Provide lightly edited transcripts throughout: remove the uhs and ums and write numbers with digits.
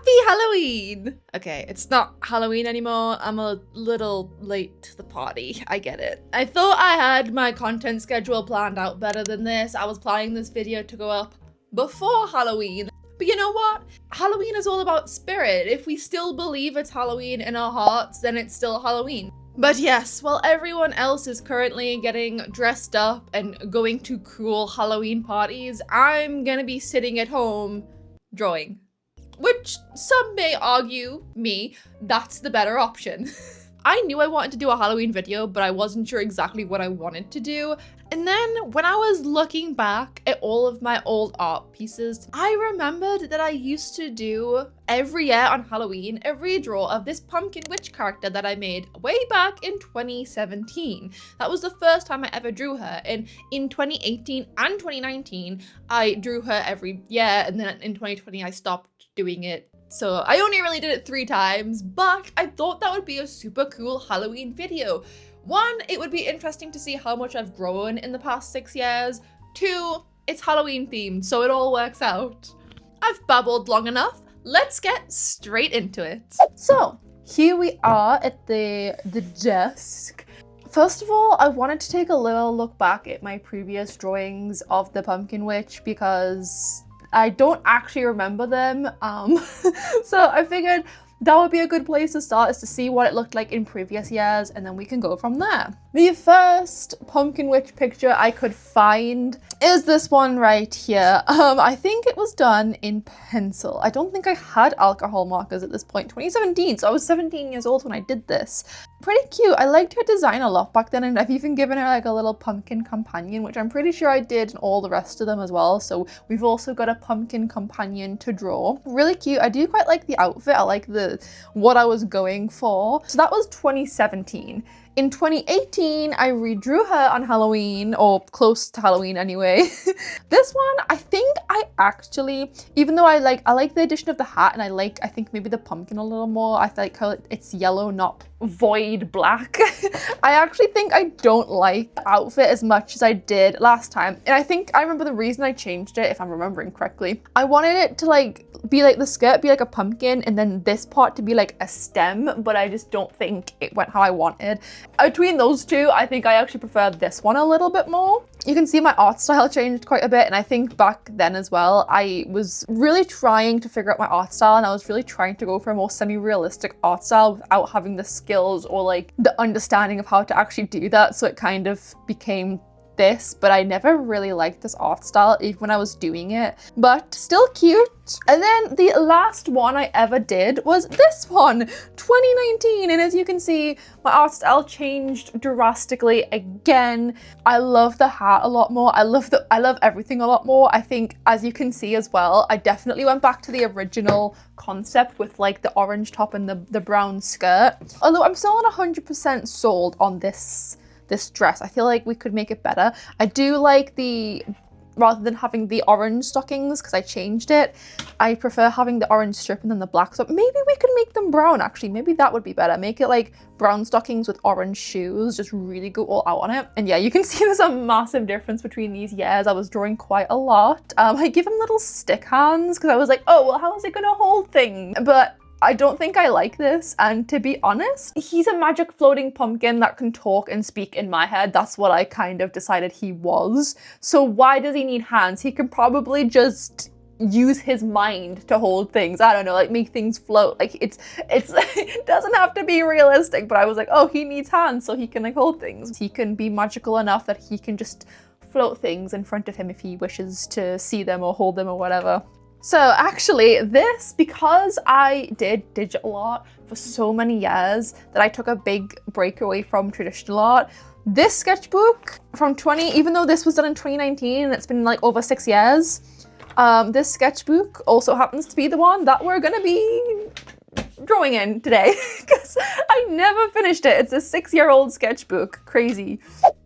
Happy Halloween! Okay, it's not Halloween anymore. I'm a little late to the party. I get it. I thought I had my content schedule planned out better than this. I was planning this video to go up before Halloween. But you know what? Halloween is all about spirit. If we still believe it's Halloween in our hearts, then it's still Halloween. But yes, while everyone else is currently getting dressed up and going to cool Halloween parties, I'm gonna be sitting at home drawing. Which some may argue, that's the better option. I knew I wanted to do a Halloween video, but I wasn't sure exactly what I wanted to do. And then when I was looking back at all of my old art pieces, I remembered that I used to do every year on Halloween a redraw of this pumpkin witch character that I made way back in 2017. That was the first time I ever drew her. And in 2018 and 2019, I drew her every year. And then in 2020, I stopped doing it. So I only really did it 3 times, but I thought that would be a super cool Halloween video. 1, it would be interesting to see how much I've grown in the past 6 years. 2, it's Halloween themed, so it all works out. I've babbled long enough. Let's get straight into it. So here we are at the desk. First of all, I wanted to take a little look back at my previous drawings of the pumpkin witch because I don't actually remember them, so I figured that would be a good place to start, is to see what it looked like in previous years, and then we can go from there. The first pumpkin witch picture I could find is this one right here. I think it was done in pencil. I don't think I had alcohol markers at this point. 2017, so I was 17 years old when I did this. Pretty cute. I liked her design a lot back then, and I've even given her like a little pumpkin companion, which I'm pretty sure I did in all the rest of them as well. So we've also got a pumpkin companion to draw. Really cute. I do quite like the outfit. I like what I was going for. So that was 2017. In 2018, I redrew her on Halloween, or close to Halloween anyway. This one, I think I actually, even though I like the addition of the hat, and I think maybe the pumpkin a little more. I like how it's yellow, not void black. I actually think I don't like the outfit as much as I did last time. And I think I remember the reason I changed it, if I'm remembering correctly. I wanted it to be like the skirt, be like a pumpkin, and then this part to be like a stem, but I just don't think it went how I wanted. Between those two, I think I actually prefer this one a little bit more. You can see my art style changed quite a bit, and I think back then as well, I was really trying to figure out my art style, and I was really trying to go for a more semi-realistic art style without having the skills or like the understanding of how to actually do that, so it kind of became this, but I never really liked this art style even when I was doing it, but still cute. And then the last one I ever did was this one, 2019, and as you can see, my art style changed drastically again. I love the hat a lot more. I love everything a lot more. I think, as you can see as well, I definitely went back to the original concept with like the orange top and the brown skirt. Although I'm still not 100% sold on this dress. I feel like we could make it better. I do like rather than having the orange stockings, because I changed it, I prefer having the orange strip and then the black. So maybe we could make them brown, actually. Maybe that would be better. Make it like brown stockings with orange shoes, just really go all out on it. And yeah, you can see there's a massive difference between these years. I was drawing quite a lot. I give him little stick hands because I was like, oh, well, how is it gonna hold things? But I don't think I like this, and to be honest, he's a magic floating pumpkin that can talk and speak in my head. That's what I kind of decided he was. So why does he need hands? He can probably just use his mind to hold things. I don't know, like make things float. Like it doesn't have to be realistic, but I was like, oh, he needs hands so he can like hold things. He can be magical enough that he can just float things in front of him if he wishes to see them or hold them or whatever. So actually this, because I did digital art for so many years that I took a big break away from traditional art, this sketchbook from even though this was done in 2019 and it's been like over 6 years, this sketchbook also happens to be the one that we're gonna be drawing in today because I never finished it. It's a 6-year-old sketchbook. Crazy.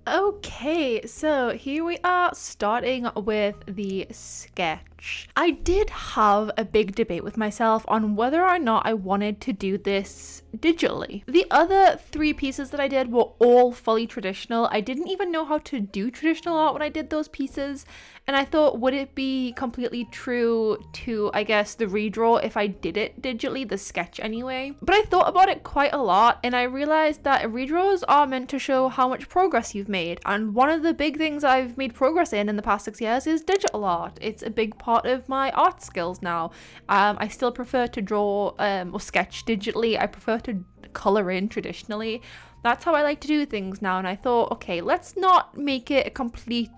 Okay, so here we are starting with the sketch. sketch. I did have a big debate with myself on whether or not I wanted to do this digitally. The other 3 pieces that I did were all fully traditional. I didn't even know how to do traditional art when I did those pieces, and I thought, would it be completely true to, I guess, the redraw if I did it digitally, the sketch anyway? But I thought about it quite a lot, and I realized that redraws are meant to show how much progress you've made, and one of the big things I've made progress in the past 6 years is digital art. It's a big part of my art skills now. I still prefer to draw or sketch digitally. I prefer to color in traditionally. That's how I like to do things now, and I thought, okay, let's not make it a complete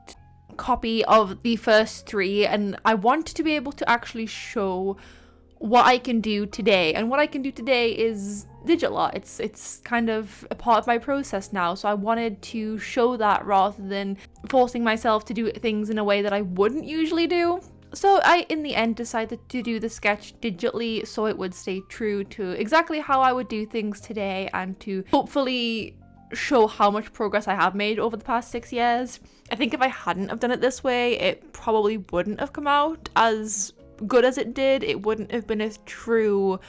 copy of the first 3, and I want to be able to actually show what I can do today, and what I can do today is digital art. It's kind of a part of my process now, so I wanted to show that rather than forcing myself to do things in a way that I wouldn't usually do. So I, in the end, decided to do the sketch digitally so it would stay true to exactly how I would do things today, and to hopefully show how much progress I have made over the past 6 years. I think if I hadn't have done it this way, it probably wouldn't have come out as good as it did. It wouldn't have been a true,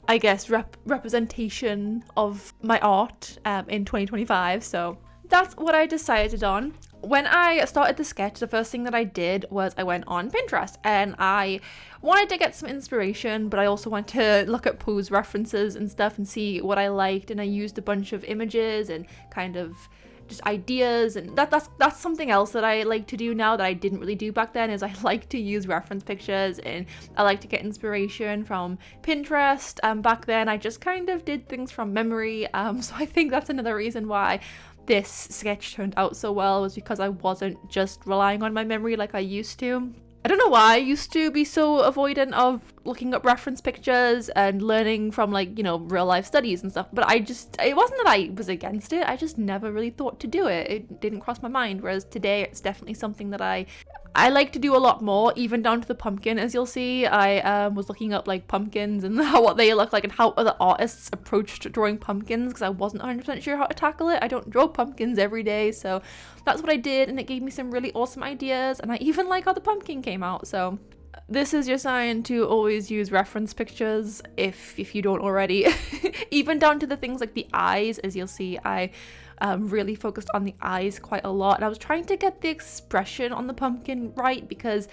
I guess, representation of my art in 2025. So that's what I decided on. When I started the sketch, the first thing that I did was I went on Pinterest, and I wanted to get some inspiration, but I also wanted to look at pose references and stuff and see what I liked, and I used a bunch of images and kind of just ideas, and that's something else that I like to do now that I didn't really do back then, is I like to use reference pictures, and I like to get inspiration from Pinterest. Back then I just kind of did things from memory, so I think that's another reason why this sketch turned out so well, was because I wasn't just relying on my memory like I used to. I don't know why I used to be so avoidant of looking up reference pictures and learning from, like, you know, real life studies and stuff, but it wasn't that I was against it, I just never really thought to do it. It didn't cross my mind, whereas today it's definitely something that I like to do a lot more, even down to the pumpkin. As you'll see, I was looking up like pumpkins and what they look like and how other artists approached drawing pumpkins, because I wasn't 100% sure how to tackle it. I don't draw pumpkins every day, so that's what I did, and it gave me some really awesome ideas, and I even like how the pumpkin came out. So this is your sign to always use reference pictures if you don't already. Even down to the things like the eyes. As you'll see, I really focused on the eyes quite a lot, and I was trying to get the expression on the pumpkin right, because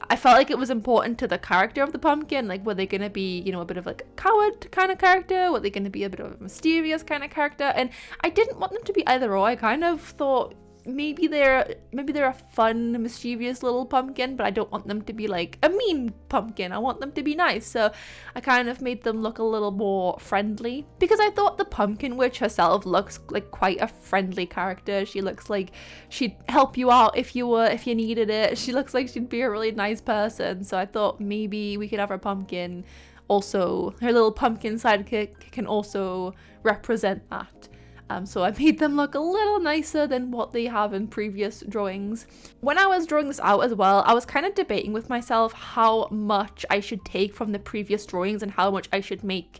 I felt like it was important to the character of the pumpkin. Like, were they going to be, you know, a bit of like a coward kind of character? Were they going to be a bit of a mysterious kind of character? And I didn't want them to be either or. I kind of thought maybe they're a fun, mischievous little pumpkin, but I don't want them to be like a mean pumpkin. I want them to be nice. So I kind of made them look a little more friendly, because I thought the pumpkin witch herself looks like quite a friendly character. She looks like she'd help you out if you needed it. She looks like she'd be a really nice person. So I thought maybe we could have our pumpkin also, her little pumpkin sidekick can also represent that. So I made them look a little nicer than what they have in previous drawings. When I was drawing this out as well, I was kind of debating with myself how much I should take from the previous drawings and how much I should make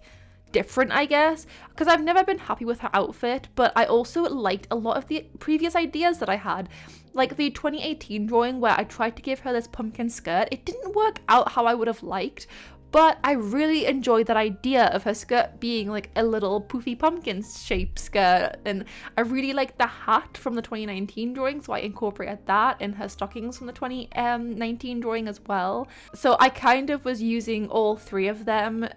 different, I guess, because I've never been happy with her outfit, but I also liked a lot of the previous ideas that I had. Like the 2018 drawing where I tried to give her this pumpkin skirt, it didn't work out how I would have liked, but I really enjoyed that idea of her skirt being like a little poofy pumpkin shaped skirt, and I really liked the hat from the 2019 drawing, so I incorporated that in her stockings from the 2019 drawing as well. So I kind of was using all 3 of them,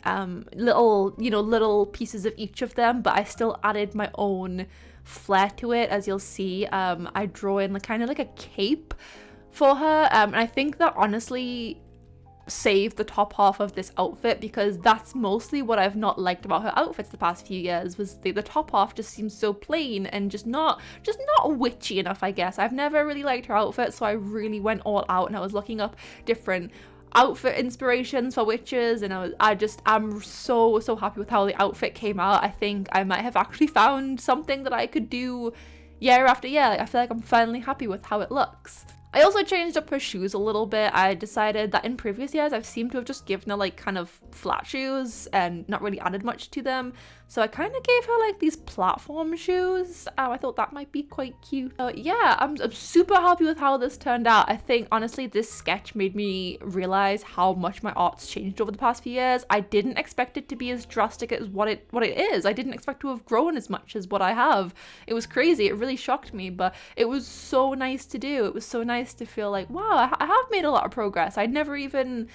little pieces of each of them, but I still added my own flair to it. As you'll see, I draw in kind of like a cape for her, and I think that honestly saved the top half of this outfit, because that's mostly what I've not liked about her outfits the past few years, was the top half just seems so plain and just not witchy enough, I guess. I've never really liked her outfit, so I really went all out and I was looking up different outfit inspirations for witches, and I'm so happy with how the outfit came out. I think I might have actually found something that I could do year after year. I feel like I'm finally happy with how it looks. I also changed up her shoes a little bit. I decided that in previous years I've seemed to have just given her like kind of flat shoes and not really added much to them. So I kind of gave her like these platform shoes. I thought that might be quite cute. Yeah, I'm super happy with how this turned out. I think honestly this sketch made me realize how much my art's changed over the past few years. I didn't expect it to be as drastic as what it is. I didn't expect to have grown as much as what I have. It was crazy. It really shocked me, but it was so nice to do. It was so nice to feel like, wow, I have made a lot of progress. I'd never even,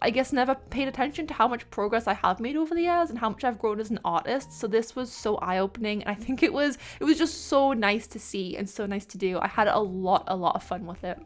I guess, never paid attention to how much progress I have made over the years and how much I've grown as an artist. So this was so eye-opening, and I think it was just so nice to see and so nice to do. I had a lot of fun with it.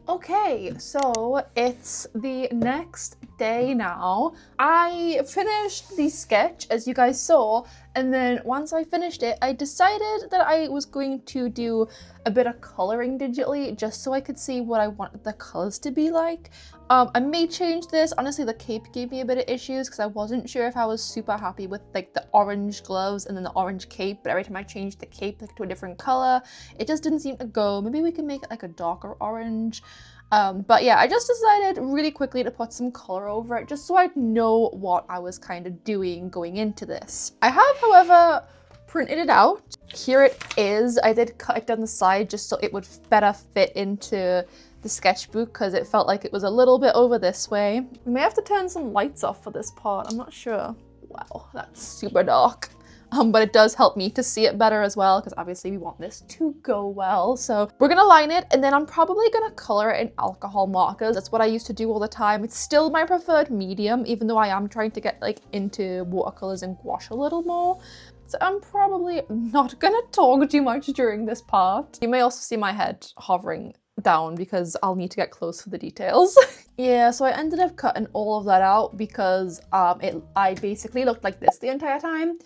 Okay, so it's the next day now. I finished the sketch, as you guys saw, and then once I finished it, I decided that I was going to do a bit of coloring digitally just so I could see what I wanted the colors to be like. I may change this. Honestly, the cape gave me a bit of issues because I wasn't sure if I was super happy with like the orange gloves and then the orange cape, but every time I changed the cape like to a different color, it just didn't seem to go. Maybe we can make it like a darker orange. But yeah, I just decided really quickly to put some color over it just so I'd know what I was kind of doing going into this. I have, however, printed it out. Here it is. I did cut it down the side just so it would better fit into the sketchbook because it felt like it was a little bit over this way. We may have to turn some lights off for this part. I'm not sure. Wow, that's super dark. But it does help me to see it better as well because obviously we want this to go well. So we're gonna line it and then I'm probably gonna color it in alcohol markers. That's what I used to do all the time. It's still my preferred medium, even though I am trying to get like into watercolors and gouache a little more. So I'm probably not gonna talk too much during this part. You may also see my head hovering down because I'll need to get close for the details. Yeah, so I ended up cutting all of that out because I basically looked like this the entire time.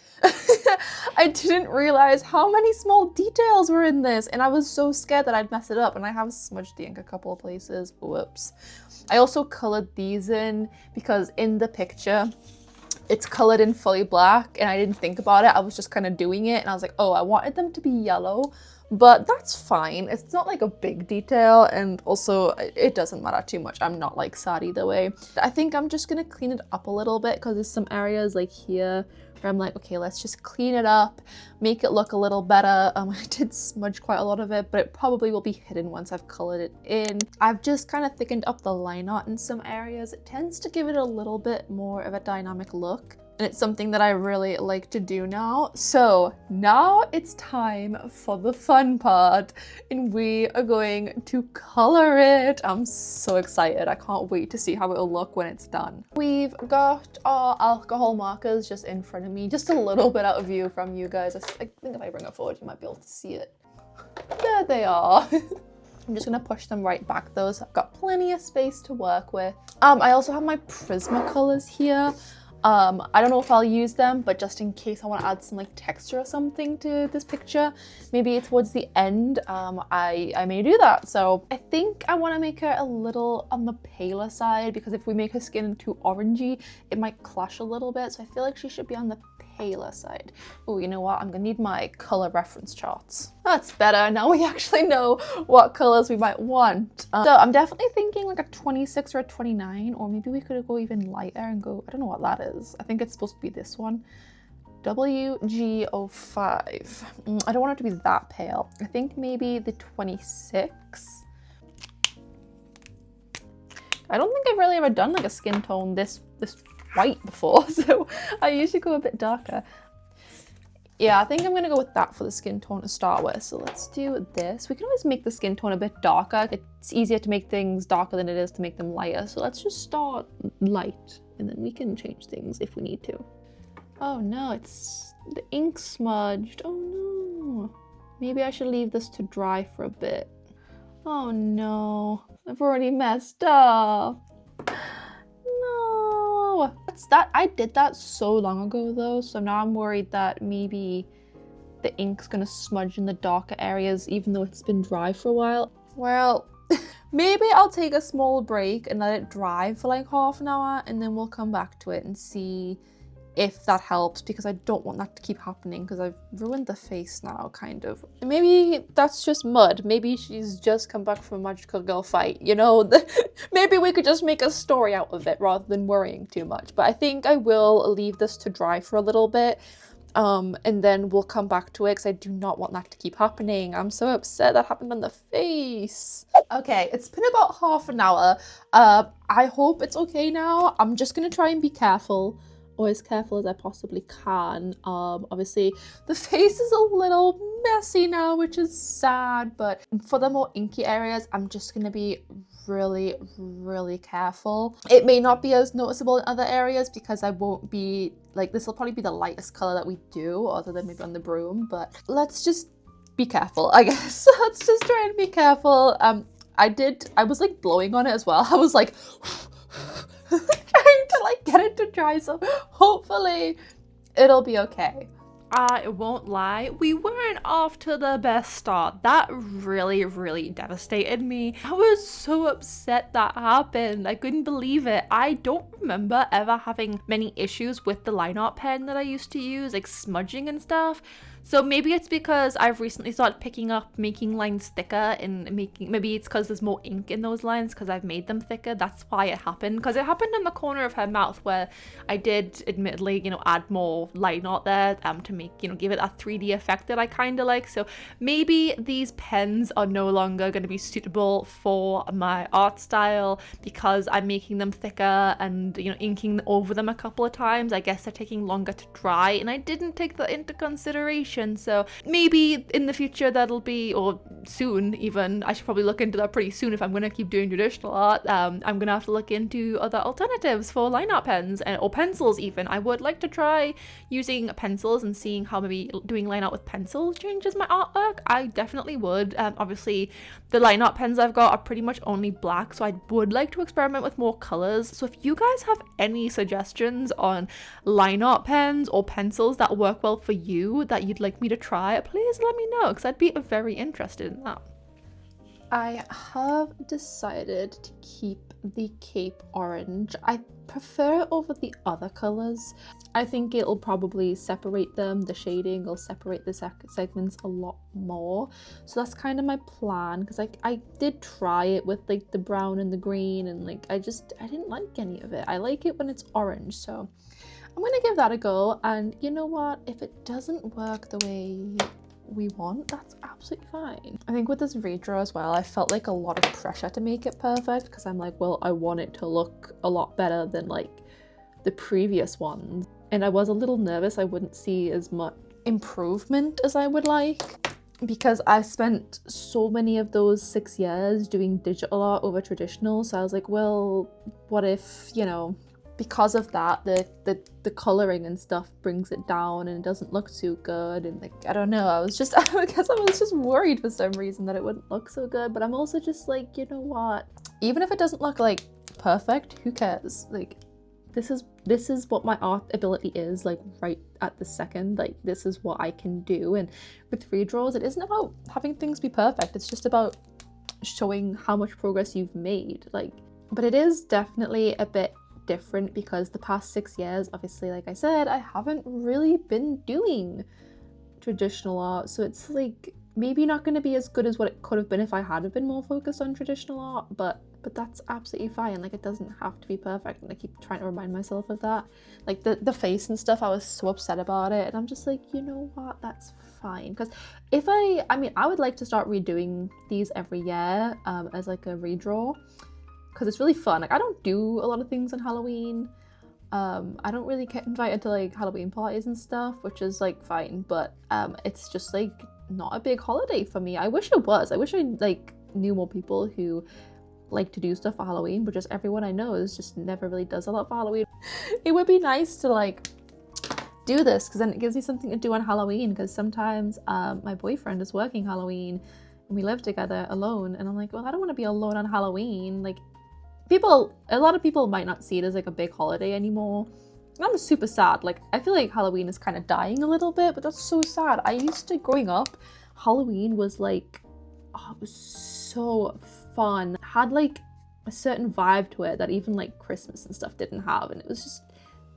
I didn't realize how many small details were in this and I was so scared that I'd mess it up, and I have smudged the ink a couple of places. Whoops. I also colored these in because in the picture it's colored in fully black and I didn't think about it. I was just kind of doing it and I was like, oh, I wanted them to be yellow. But that's fine. It's not like a big detail, and also it doesn't matter too much. I'm not like sad either way. I think I'm just gonna clean it up a little bit because there's some areas like here where I'm like, okay, let's just clean it up, make it look a little better. I did smudge quite a lot of it, but it probably will be hidden once I've colored it in. I've just kind of thickened up the line art in some areas. It tends to give it a little bit more of a dynamic look. And it's something that I really like to do now. So now it's time for the fun part and we are going to color it. I'm so excited. I can't wait to see how it'll look when it's done. We've got our alcohol markers just in front of me, just a little bit out of view from you guys. I think if I bring it forward, you might be able to see it. There they are. I'm just gonna push them right back though, so I've got plenty of space to work with. I also have my Prismacolors here. I don't know if I'll use them, but just in case I want to add some like texture or something to this picture, maybe towards the end, I may do that. So I think I want to make her a little on the paler side because if we make her skin too orangey, it might clash a little bit. So I feel like she should be on the paler side. Oh, you know what? I'm gonna need my color reference charts. That's better. Now we actually know what colors we might want. So I'm definitely thinking like a 26 or a 29, or maybe we could go even lighter and go, I don't know what that is. I think it's supposed to be this one. WG05. I don't want it to be that pale. I think maybe the 26. I don't think I've really ever done like a skin tone this white before, so I usually go a bit darker. Yeah, I think I'm gonna go with that for the skin tone to start with. So let's do this. We can always make the skin tone a bit darker. It's easier to make things darker than it is to make them lighter. So let's just start light and then we can change things if we need to. Oh no, it's the ink smudged. Oh no. Maybe I should leave this to dry for a bit. Oh no, I've already messed up. I did that so long ago though, so now I'm worried that maybe the ink's gonna smudge in the darker areas even though it's been dry for a while. Well, maybe I'll take a small break and let it dry for like half an hour and then we'll come back to it and see if that helps, because I don't want that to keep happening because I've ruined the face now, kind of. Maybe that's just mud. Maybe she's just come back from a magical girl fight, you know? Maybe we could just make a story out of it rather than worrying too much. But I think I will leave this to dry for a little bit. And then we'll come back to it because I do not want that to keep happening. I'm so upset that happened on the face. Okay, it's been about half an hour. I hope it's okay now. I'm just gonna try and be careful, or as careful as I possibly can. Obviously the face is a little messy now, which is sad, but for the more inky areas, I'm just gonna be really, really careful. It may not be as noticeable in other areas because I won't be, like, this will probably be the lightest color that we do, other than maybe on the broom, but let's just be careful, I guess. Let's just try and be careful. I was like blowing on it as well. I was like trying to like get it to dry, so hopefully it'll be okay. I won't lie, we weren't off to the best start. That really, really devastated me. I was so upset that happened. I couldn't believe it. I don't remember ever having many issues with the line art pen that I used to use, like smudging and stuff. So maybe it's because I've recently started picking up making lines thicker and maybe it's because there's more ink in those lines because I've made them thicker. That's why it happened, because it happened in the corner of her mouth where I did admittedly, you know, add more line art there to make, you know, give it that 3D effect that I kind of like. So maybe these pens are no longer going to be suitable for my art style because I'm making them thicker and, you know, inking over them a couple of times. I guess they're taking longer to dry and I didn't take that into consideration. So maybe in the future that'll be, or soon even, I should probably look into that pretty soon if I'm going to keep doing traditional art. I'm going to have to look into other alternatives for line art pens or pencils even. I would like to try using pencils and seeing how maybe doing line art with pencils changes my artwork. I definitely would. Obviously the line art pens I've got are pretty much only black, so I would like to experiment with more colors. So if you guys have any suggestions on line art pens or pencils that work well for you that you'd like me to try, please let me know because I'd be very interested in that. I have decided to keep the cape orange. I prefer it over the other colors. I think it'll probably separate them, the shading will separate the segments a lot more. So that's kind of my plan, because I did try it with like the brown and the green and like I didn't like any of it. I like it when it's orange, so I'm gonna give that a go. And you know what, if it doesn't work the way we want, that's absolutely fine. I think with this redraw as well, I felt like a lot of pressure to make it perfect because I'm like, well, I want it to look a lot better than like the previous ones. And I was a little nervous I wouldn't see as much improvement as I would like, because I spent so many of those 6 years doing digital art over traditional. So I was like, well, what if, you know, because of that, the coloring and stuff brings it down and it doesn't look too good. And like, I don't know, I guess I was just worried for some reason that it wouldn't look so good. But I'm also just like, you know what, even if it doesn't look like perfect, who cares? Like, this is what my art ability is, like right at the second. Like, this is what I can do. And with redraws, it isn't about having things be perfect, it's just about showing how much progress you've made. Like, but it is definitely a bit different because the past 6 years, obviously, like I said, I haven't really been doing traditional art, so it's like maybe not going to be as good as what it could have been if I had been more focused on traditional art, but that's absolutely fine. Like, it doesn't have to be perfect, and I keep trying to remind myself of that. Like the face and stuff, I was so upset about it, and I'm just like, you know what, that's fine. Because if I mean, I would like to start redoing these every year as like a redraw, because it's really fun. Like, I don't do a lot of things on Halloween. I don't really get invited to like Halloween parties and stuff, which is like fine, but it's just like not a big holiday for me. I wish it was. I wish I like knew more people who like to do stuff for Halloween, but just everyone I know is just never really does a lot for Halloween. It would be nice to like do this, because then it gives me something to do on Halloween, because sometimes my boyfriend is working Halloween and we live together alone, and I'm like, well, I don't want to be alone on Halloween. Like, a lot of people might not see it as like a big holiday anymore. And I'm super sad. Like, I feel like Halloween is kind of dying a little bit, but that's so sad. I used to, growing up, Halloween was like, oh, it was so fun. It had like a certain vibe to it that even like Christmas and stuff didn't have, and it was just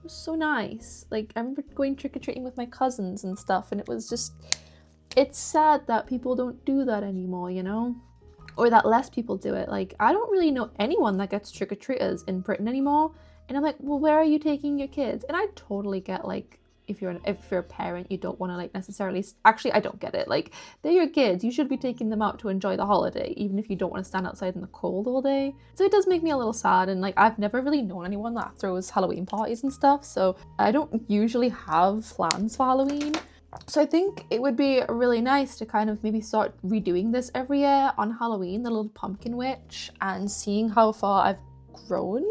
It was so nice. Like, I remember going trick-or-treating with my cousins and stuff, and it was just, it's sad that people don't do that anymore, you know? Or that less people do it. Like, I don't really know anyone that gets trick-or-treaters in Britain anymore. And I'm like, well, where are you taking your kids? And I totally get, like, if you're a parent, you don't want to, like, necessarily, actually, I don't get it. Like, they're your kids. You should be taking them out to enjoy the holiday, even if you don't want to stand outside in the cold all day. So it does make me a little sad. And, like, I've never really known anyone that throws Halloween parties and stuff. So I don't usually have plans for Halloween. So I think it would be really nice to kind of maybe start redoing this every year on Halloween, the little pumpkin witch, and seeing how far I've grown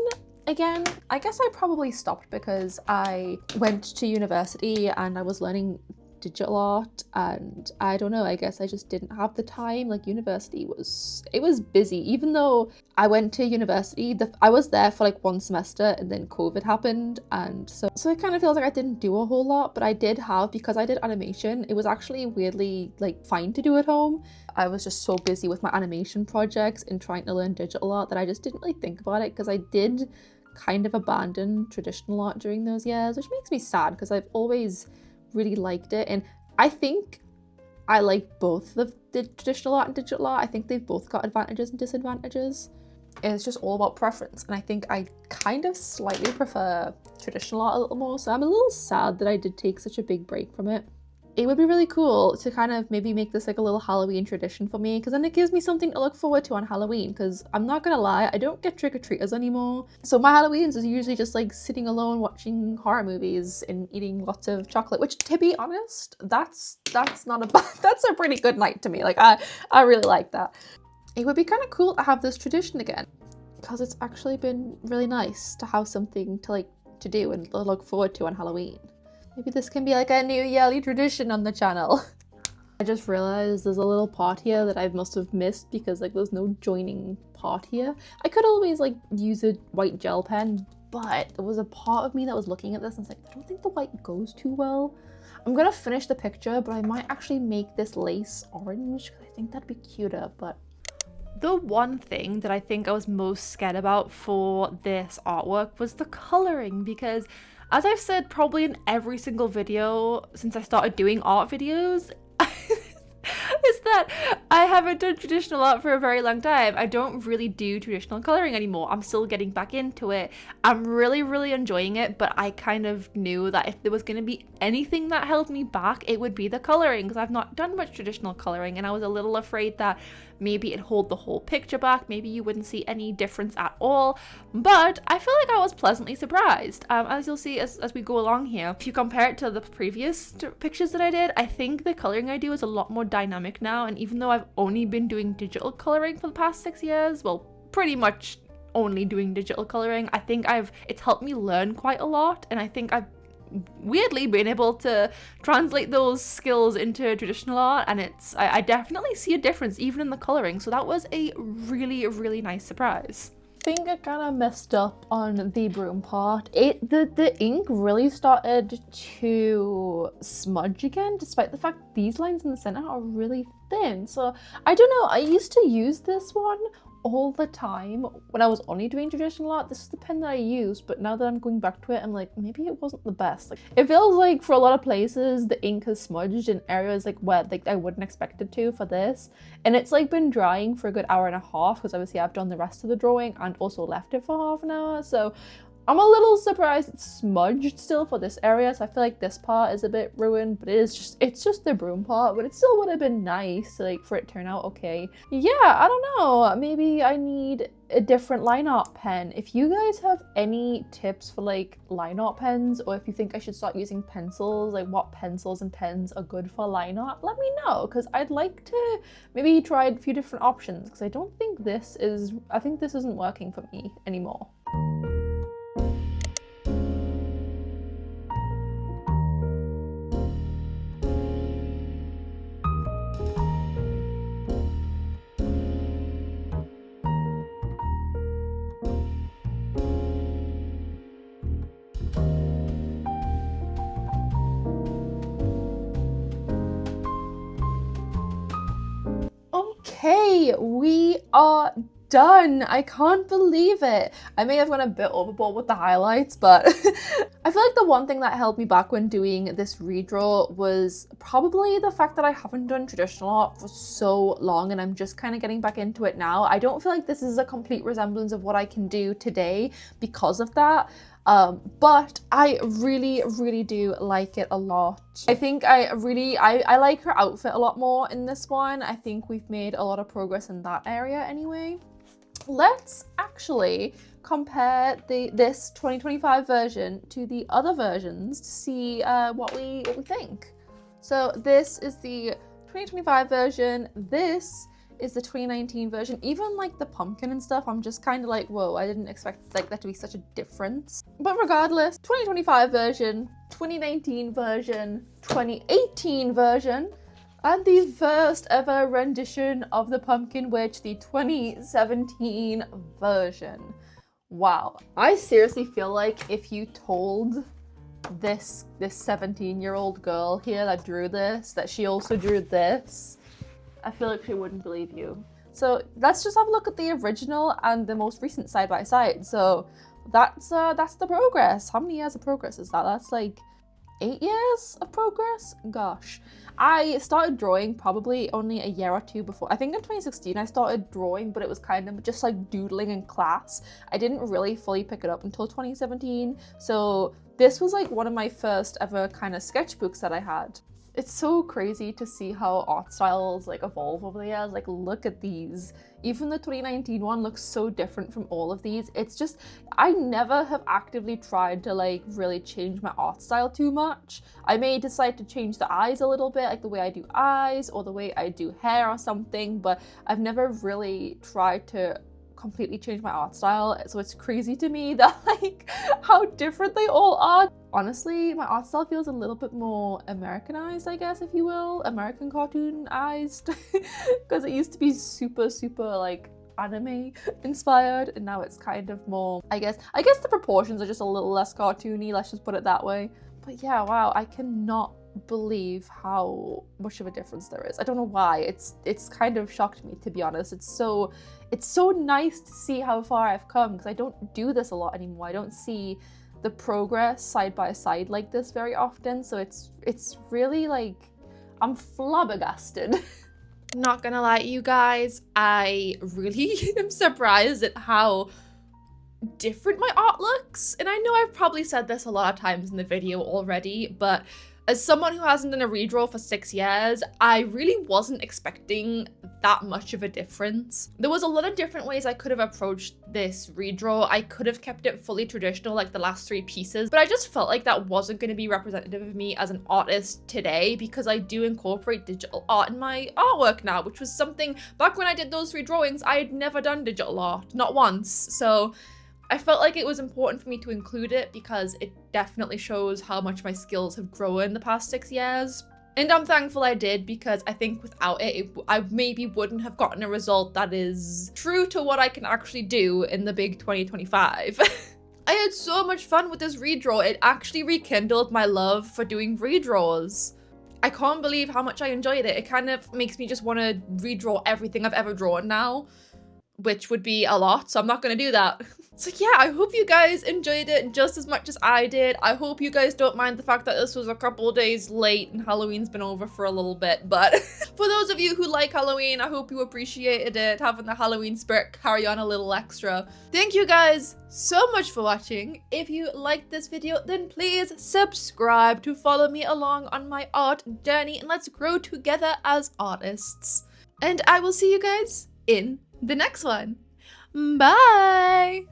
again. I guess I probably stopped because I went to university and I was learning digital art, and I don't know, I guess I just didn't have the time. Like, university was busy. Even though I went to university, I was there for like 1 semester and then COVID happened, and so it kind of feels like I didn't do a whole lot. But I did have, because I did animation, it was actually weirdly like fine to do at home. I was just so busy with my animation projects and trying to learn digital art that I just didn't really think about it, because I did kind of abandon traditional art during those years, which makes me sad because I've always really liked it. And I think I like both the traditional art and digital art. I think they've both got advantages and disadvantages. And it's just all about preference. And I think I kind of slightly prefer traditional art a little more. So I'm a little sad that I did take such a big break from it. It would be really cool to kind of maybe make this like a little Halloween tradition for me, because then it gives me something to look forward to on Halloween, because I'm not gonna lie, I don't get trick-or-treaters anymore. So my Halloweens is usually just like sitting alone watching horror movies and eating lots of chocolate, which, to be honest, that's not a bad, that's a pretty good night to me. Like, I really like that. It would be kind of cool to have this tradition again, because it's actually been really nice to have something to do and look forward to on Halloween. Maybe this can be like a new yearly tradition on the channel. I just realized there's a little part here that I must have missed because like there's no joining part here. I could always like use a white gel pen, but there was a part of me that was looking at this and was like, I don't think the white goes too well. I'm gonna finish the picture, but I might actually make this lace orange because I think that'd be cuter. But the one thing that I think I was most scared about for this artwork was the coloring, because as I've said probably in every single video since I started doing art videos, is that I haven't done traditional art for a very long time. I don't really do traditional coloring anymore. I'm still getting back into it. I'm really enjoying it, but I kind of knew that if there was going to be anything that held me back, it would be the coloring, because I've not done much traditional coloring, and I was a little afraid that maybe it'd hold the whole picture back, maybe you wouldn't see any difference at all. But I feel like I was pleasantly surprised. As you'll see as we go along here, if you compare it to the previous pictures that I did, I think the coloring I do is a lot more dynamic now. And even though I've only been doing digital coloring for the past 6 years, well, pretty much only doing digital coloring, I think it's helped me learn quite a lot, and I think I've weirdly been able to translate those skills into traditional art, and I definitely see a difference even in the coloring. So that was a really nice surprise. I think I kind of messed up on the broom part. The ink really started to smudge again, despite the fact these lines in the center are really thin. So I don't know, I used to use this one all the time when I was only doing traditional art. This is the pen that I used, but now that I'm going back to it, I'm like, maybe it wasn't the best. Like, it feels like for a lot of places the ink has smudged in areas like where like I wouldn't expect it to for this, and it's like been drying for a good hour and a half, because obviously I've done the rest of the drawing and also left it for half an hour. So I'm a little surprised it's smudged still for this area, so I feel like this part is a bit ruined, but it's just the broom part, but it still would have been nice, like, for it to turn out okay. Yeah, I don't know, maybe I need a different line art pen. If you guys have any tips for like line art pens, or if you think I should start using pencils, like what pencils and pens are good for line art, let me know, because I'd like to maybe try a few different options, because I think this isn't working for me anymore. Okay, we are done. I can't believe it. I may have gone a bit overboard with the highlights, but I feel like the one thing that held me back when doing this redraw was probably the fact that I haven't done traditional art for so long and I'm just kind of getting back into it now. I don't feel like this is a complete resemblance of what I can do today because of that. But I really do like it a lot. I think I like her outfit a lot more in this one. I think we've made a lot of progress in that area anyway. Let's actually compare this 2025 version to the other versions to see what we think. So this is the 2025 version. This is the 2019 version. Even like the pumpkin and stuff, I'm just kind of like, whoa, I didn't expect like that to be such a difference. But regardless, 2025 version, 2019 version, 2018 version, and the first ever rendition of the Pumpkin Witch, the 2017 version. Wow. I seriously feel like if you told this 17-year-old girl here that drew this, that she also drew this, I feel like she wouldn't believe you. So let's just have a look at the original and the most recent side by side. So that's the progress. How many years of progress is that? That's like 8 years of progress? Gosh. I started drawing probably only a year or two before. I think in 2016 I started drawing, but it was kind of just like doodling in class. I didn't really fully pick it up until 2017. So this was like one of my first ever kind of sketchbooks that I had. It's so crazy to see how art styles like evolve over the years. Like, look at these. Even the 2019 one looks so different from all of these. It's just, I never have actively tried to like really change my art style too much. I may decide to change the eyes a little bit, like the way I do eyes or the way I do hair or something, but I've never really tried to completely change my art style. So it's crazy to me that like how different they all are. Honestly, my art style feels a little bit more Americanized, I guess, if you will, American cartoonized, because it used to be super like anime inspired, and now it's kind of more, I guess the proportions are just a little less cartoony, let's just put it that way. But yeah, wow, I cannot believe how much of a difference there is. I don't know why. It's kind of shocked me, to be honest. It's so nice to see how far I've come, because I don't do this a lot anymore. I don't see the progress side by side like this very often, so it's really like, I'm flabbergasted. Not gonna lie to you guys, I really am surprised at how different my art looks. And I know I've probably said this a lot of times in the video already, but as someone who hasn't done a redraw for 6 years, I really wasn't expecting that much of a difference. There was a lot of different ways I could have approached this redraw. I could have kept it fully traditional like the last 3 pieces, but I just felt like that wasn't going to be representative of me as an artist today, because I do incorporate digital art in my artwork now, which was something back when I did those 3 drawings, I had never done digital art, not once. So I felt like it was important for me to include it because it definitely shows how much my skills have grown in the past 6 years. And I'm thankful I did, because I think without it, I maybe wouldn't have gotten a result that is true to what I can actually do in the big 2025. I had so much fun with this redraw. It actually rekindled my love for doing redraws. I can't believe how much I enjoyed it. It kind of makes me just want to redraw everything I've ever drawn now, which would be a lot, so I'm not going to do that. So yeah, I hope you guys enjoyed it just as much as I did. I hope you guys don't mind the fact that this was a couple of days late and Halloween's been over for a little bit, but for those of you who like Halloween, I hope you appreciated it, having the Halloween spirit carry on a little extra. Thank you guys so much for watching. If you liked this video, then please subscribe to follow me along on my art journey, and let's grow together as artists. And I will see you guys in the next one. Bye!